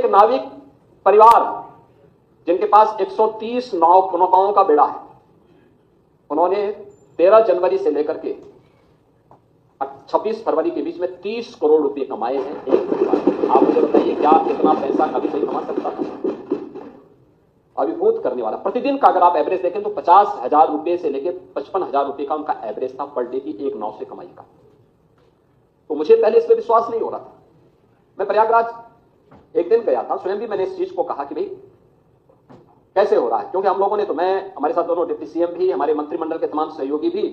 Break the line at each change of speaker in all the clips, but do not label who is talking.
एक नाविक परिवार जिनके पास 130 नौकाओं का बेड़ा है, उन्होंने 13 जनवरी से लेकर के 26 फरवरी के बीच में 30 करोड़ रुपए कमाए हैं एक परिवार। आप मुझे बताइए, क्या इतना पैसा कभी कोई कमा सकता था? अभिभूत करने वाला। प्रतिदिन का अगर आप एवरेज देखें तो 50,000 रुपए से लेकर 55,000 रुपए का उनका एवरेज था पर डे की एक नाव से कमाई का। तो मुझे पहले इस पर विश्वास नहीं हो रहा था। मैं प्रयागराज एक दिन गया था, स्वयं भी मैंने इस चीज को कहा कि भाई कैसे हो रहा है, क्योंकि हम लोगों ने तो, मैं, हमारे साथ दोनों डिप्टी सीएम भी, हमारे मंत्रिमंडल के तमाम सहयोगी भी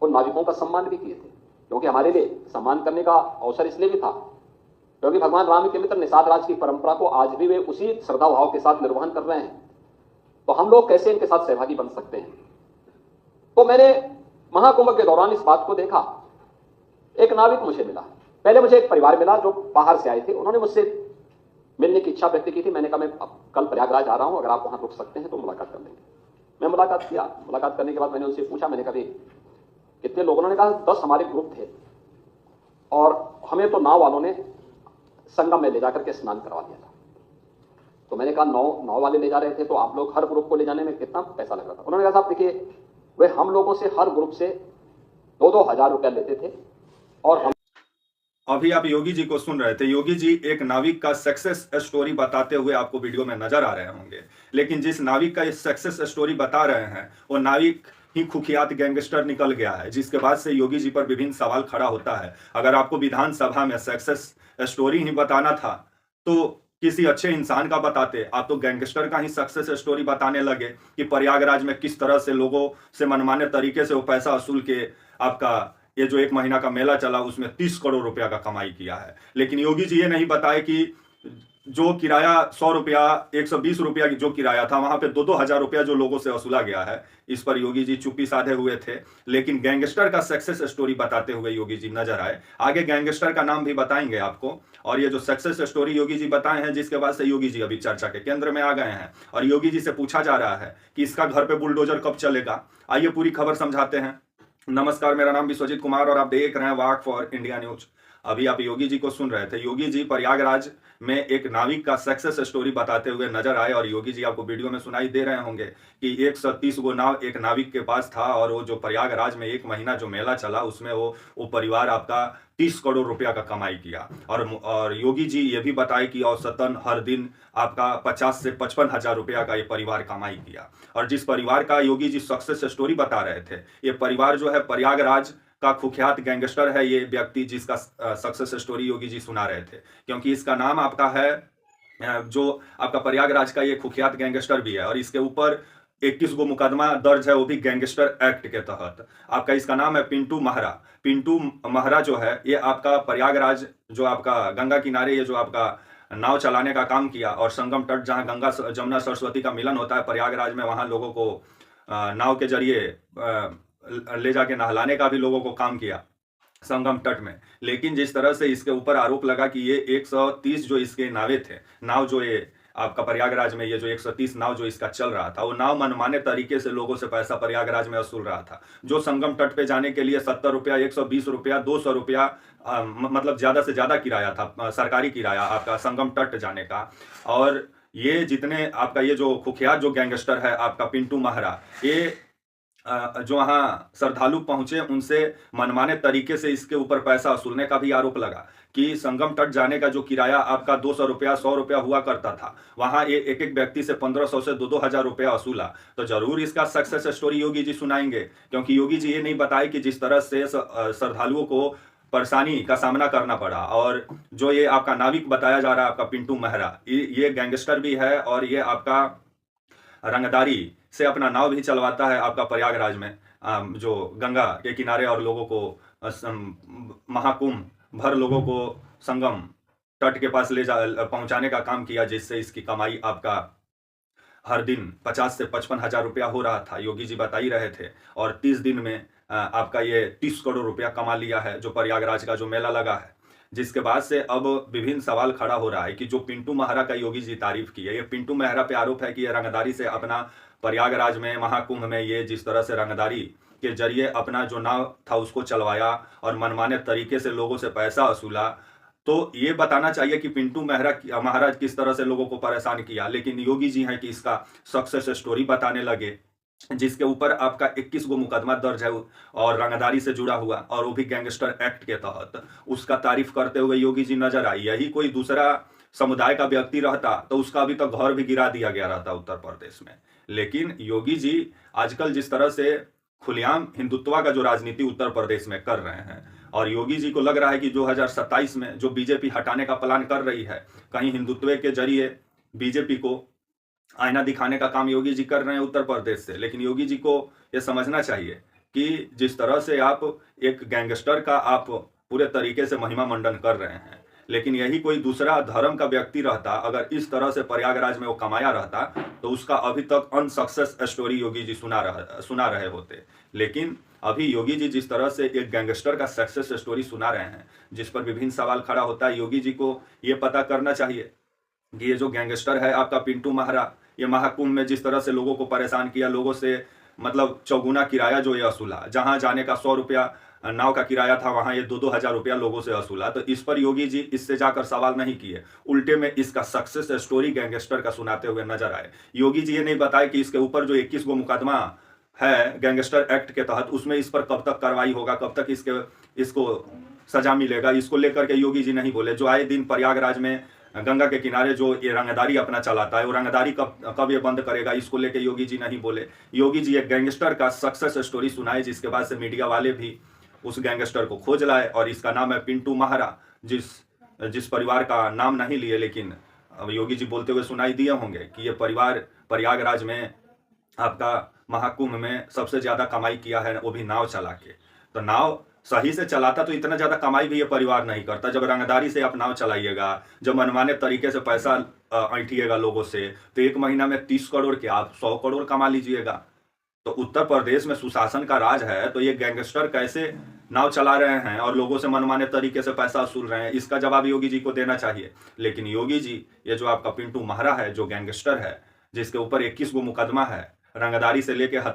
उन नाविकों का सम्मान भी किए थे, क्योंकि हमारे लिए सम्मान करने का अवसर इसलिए भी था क्योंकि भगवान राम के मित्र निषाद राज की परंपरा को आज भी वे उसी श्रद्धा भाव के साथ निर्वहन कर रहे हैं। तो हम लोग कैसे इनके साथ सहभागी बन सकते हैं? तो मैंने महाकुंभ के दौरान इस बात को देखा। एक नाविक मुझे मिला, पहले मुझे एक परिवार मिला जो बाहर से आए थे, उन्होंने मुझसे मिलने की इच्छा व्यक्त की थी। मैंने कहा मैं अब कल प्रयागराज आ रहा हूं, अगर आप वहां रुक सकते हैं तो मुलाकात कर लेंगे। मैं मुलाकात किया। मुलाकात करने के बाद मैंने उनसे पूछा, मैंने कहा कितने लोग? उन्होंने कहा 10 हमारे ग्रुप थे और हमें तो नाव वालों ने संगम में ले जाकर के स्नान करवा दिया था। तो मैंने कहा नाव वाले ले जा रहे थे तो आप लोग हर ग्रुप को ले जाने में कितना पैसा लग रहा था? उन्होंने कहा साहब देखिए, वे हम लोगों से हर ग्रुप से 2-2 हजार रुपया लेते थे और हम।
अभी आप योगी जी को सुन रहे थे। योगी जी एक नाविक का सक्सेस स्टोरी बताते हुए आपको वीडियो में नजर आ रहे होंगे, लेकिन जिस नाविक का ये सक्सेस स्टोरी बता रहे हैं वो नाविक ही कुख्यात गैंगस्टर निकल गया है, जिसके बाद से योगी जी पर विभिन्न सवाल खड़ा होता है। अगर आपको विधानसभा में सक्सेस स्टोरी ही बताना था तो किसी अच्छे इंसान का बताते, आप तो गैंगस्टर का ही सक्सेस स्टोरी बताने लगे कि प्रयागराज में किस तरह से लोगों से मनमाने तरीके से वो पैसा वसूल के आपका ये जो 1 महीना का मेला चला उसमें 30 करोड़ रुपया का कमाई किया है। लेकिन योगी जी ये नहीं बताए कि जो किराया 100 रुपया 120 रुपया की जो किराया था वहां पे 2-2 हजार रुपया जो लोगों से वसूला गया है, इस पर योगी जी चुप्पी साधे हुए थे। लेकिन गैंगस्टर का सक्सेस स्टोरी बताते हुए योगी जी नजर आए। आगे गैंगस्टर का नाम भी बताएंगे आपको। और ये जो सक्सेस स्टोरी योगी जी बताए हैं, जिसके बाद से योगी जी अभी चर्चा के केंद्र में आ गए हैं और योगी जी से पूछा जा रहा है कि इसका घर पे बुलडोजर कब चलेगा। आइए पूरी खबर समझाते हैं। नमस्कार, मेरा नाम विश्वजीत कुमार और आप देख रहे हैं वाक फॉर इंडिया न्यूज। अभी आप योगी जी को सुन रहे थे। योगी जी प्रयागराज में एक नाविक का सक्सेस स्टोरी बताते हुए नजर आए और योगी जी आपको वीडियो में सुनाई दे रहे होंगे कि 130 गो नाव एक नाविक के पास था और वो जो प्रयागराज में 1 महीना जो मेला चला उसमें वो परिवार आपका 30 करोड़ रुपया का कमाई किया। और योगी जी ये भी बताए कि औसतन हर दिन आपका 50 से 55 हजार रुपया का ये परिवार कमाई किया। और जिस परिवार का योगी जी सक्सेस स्टोरी बता रहे थे, ये परिवार जो है प्रयागराज का कुख्यात गैंगस्टर है। ये व्यक्ति जिसका सक्सेस स्टोरी योगी जी सुना रहे थे, क्योंकि इसका नाम आपका है जो आपका प्रयागराज का ये कुख्यात गैंगस्टर भी है और इसके ऊपर 21 गो मुकदमा दर्ज है, वो भी गैंगस्टर एक्ट के तहत। आपका इसका नाम है पिंटू महरा। पिंटू महरा जो है ये आपका प्रयागराज जो आपका गंगा किनारे ये जो आपका नाव चलाने का काम किया और संगम तट जहां गंगा जमुना सरस्वती का मिलन होता है प्रयागराज में, वहां लोगों को नाव के जरिए ले जाके नहलाने का भी लोगों को काम किया संगम तट में। लेकिन जिस तरह से इसके ऊपर आरोप लगा कि ये 130 जो इसके नावे थे, नाव जो ये आपका प्रयागराज में ये जो 130 नाव जो इसका चल रहा था, वो नाव मनमाने तरीके से लोगों से पैसा प्रयागराज में वसूल रहा था। जो संगम तट पे जाने के लिए 70 रुपया, 120 रुपया, 200 रुपया मतलब ज्यादा से ज्यादा किराया था, सरकारी किराया आपका संगम तट जाने का। और ये जितने आपका ये जो कुख्यात जो गैंगस्टर है आपका पिंटू महरा, ये जो वहाँ श्रद्धालु पहुंचे उनसे मनमाने तरीके से इसके ऊपर पैसा वसूलने का भी आरोप लगा कि संगम तट जाने का जो किराया आपका 200 रुपया 100 रुपया हुआ करता था, वहां एक एक व्यक्ति से 1500 से 2-2 हजार रुपया वसूला। तो जरूर इसका सक्सेस स्टोरी योगी जी सुनाएंगे, क्योंकि योगी जी ये नहीं बताए कि जिस तरह से श्रद्धालुओं को परेशानी का सामना करना पड़ा। और जो ये आपका नाविक बताया जा रहा है आपका पिंटू महरा, ये गैंगस्टर भी है और ये आपका रंगदारी से अपना नाव भी चलवाता है आपका प्रयागराज में जो गंगा के किनारे, और लोगों को महाकुंभ भर लोगों को संगम तट के पास ले जा पहुंचाने का काम किया, जिससे इसकी कमाई आपका हर दिन 50 से 55 हजार रुपया हो रहा था, योगी जी बता ही रहे थे। और 30 दिन में आपका ये 30 करोड़ रुपया कमा लिया है जो प्रयागराज का जो मेला लगा है। जिसके बाद से अब विभिन्न सवाल खड़ा हो रहा है कि जो पिंटू महरा का योगी जी तारीफ की है, ये पिंटू महरा पे आरोप है कि ये रंगदारी से अपना प्रयागराज में महाकुंभ में ये जिस तरह से रंगदारी के जरिए अपना जो नाव था उसको चलवाया और मनमाने तरीके से लोगों से पैसा वसूला। तो ये बताना चाहिए कि पिंटू महाराज किस तरह से लोगों को परेशान किया, लेकिन योगी जी हैं कि इसका सक्सेस स्टोरी बताने लगे, जिसके ऊपर आपका 21 गो मुकदमा दर्ज है और रंगदारी से जुड़ा हुआ, और वो भी गैंगस्टर एक्ट के तहत। उसका तारीफ करते हुए योगी जी नजर आई। यही कोई दूसरा समुदाय का व्यक्ति रहता तो उसका अभी तक घर भी गिरा दिया गया रहता उत्तर प्रदेश में। लेकिन योगी जी आजकल जिस तरह से खुलेआम हिंदुत्व का जो राजनीति उत्तर प्रदेश में कर रहे हैं, और योगी जी को लग रहा है कि 2027 में जो बीजेपी हटाने का प्लान कर रही है, कहीं हिंदुत्व के जरिए बीजेपी को आईना दिखाने का काम योगी जी कर रहे हैं उत्तर प्रदेश से। लेकिन योगी जी को यह समझना चाहिए कि जिस तरह से आप एक गैंगस्टर का आप पूरे तरीके से महिमा मंडन कर रहे हैं, लेकिन यही कोई दूसरा धर्म का व्यक्ति रहता, अगर इस तरह से प्रयागराज में वो कमाया रहता, तो उसका अभी तक अनसक्सेस स्टोरी योगी जी सुना रहे होते। लेकिन अभी योगी जी जिस तरह से एक गैंगस्टर का सक्सेस स्टोरी सुना रहे हैं, जिस पर विभिन्न सवाल खड़ा होता है, योगी जी को ये पता करना चाहिए कि ये जो गैंगस्टर है आपका पिंटू महारा, ये महाकुंभ में जिस तरह से लोगों को परेशान किया, लोगों से मतलब चौगुना किराया जो ये असूला, जहां जाने का 100 रुपया नाव का किराया था, वहां ये 2-2 हजार रुपया लोगों से असूला। तो इस पर योगी जी इससे जाकर सवाल नहीं किए, उल्टे में इसका सक्सेस स्टोरी गैंगस्टर का सुनाते हुए नजर आए। योगी जी ये नहीं बताए कि इसके ऊपर जो 21 गो मुकदमा है गैंगस्टर एक्ट के तहत, उसमें इस पर कब तक कार्रवाई होगा, कब तक इसको सजा मिलेगा, इसको लेकर के योगी जी नहीं बोले। जो आए दिन प्रयागराज में गंगा के किनारे जो ये रंगदारी अपना चलाता है, वो रंगदारी कब ये बंद करेगा, इसको लेके योगी जी नहीं बोले। योगी जी एक गैंगस्टर का सक्सेस स्टोरी सुनाए, जिसके बाद से मीडिया वाले भी उस गैंगस्टर को खोज लाए, और इसका नाम है पिंटू महारा। जिस परिवार का नाम नहीं लिए, लेकिन अब योगी जी बोलते हुए सुनाई दिए होंगे कि ये परिवार प्रयागराज में आपका महाकुंभ में सबसे ज्यादा कमाई किया है, वो भी नाव चला के। तो नाव सही से चलाता तो इतना ज्यादा कमाई भी ये परिवार नहीं करता। जब रंगदारी से आप नाव चलाइएगा, जब मनमाने तरीके से पैसा ऐंठिएगा लोगों से, तो एक महीना में 30 करोड़ के आप 100 करोड़ कमा लीजिएगा। तो उत्तर प्रदेश में सुशासन का राज है, तो ये गैंगस्टर कैसे नाव चला रहे हैं और लोगों से मनमाने तरीके से पैसा वसूल रहे हैं, इसका जवाब योगी जी को देना चाहिए। लेकिन योगी जी ये जो आपका पिंटू महारा है, जो गैंगस्टर है, जिसके ऊपर 21 गो मुकदमा है, रंगदारी से लेकर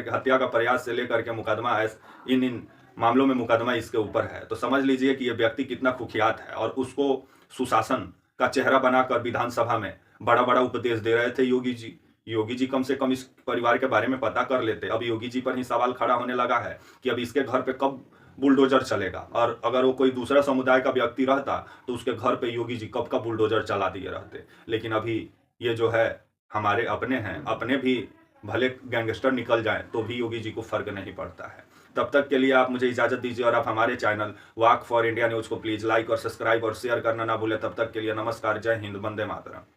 हत्या का प्रयास से लेकर के मुकदमा है, इन मामलों में मुकदमा इसके ऊपर है। तो समझ लीजिए कि यह व्यक्ति कितना कुख्यात है, और उसको सुशासन का चेहरा बनाकर विधानसभा में बड़ा बड़ा उपदेश दे रहे थे योगी जी। योगी जी कम से कम इस परिवार के बारे में पता कर लेते। अब योगी जी पर ही सवाल खड़ा होने लगा है कि अब इसके घर पे कब बुलडोजर चलेगा, और अगर वो कोई दूसरा समुदाय का व्यक्ति रहता तो उसके घर पे योगी जी कब का बुलडोजर चला दिए रहते। लेकिन अभी ये जो है हमारे अपने हैं, अपने भी भले गैंगस्टर निकल जाए तो भी योगी जी को फर्क नहीं पड़ता है। तब तक के लिए आप मुझे इजाजत दीजिए, और आप हमारे channel walk for India news को प्लीज लाइक और सब्सक्राइब और शेयर करना ना भूलें। तब तक के लिए नमस्कार, जय हिंद, वंदे मातरम।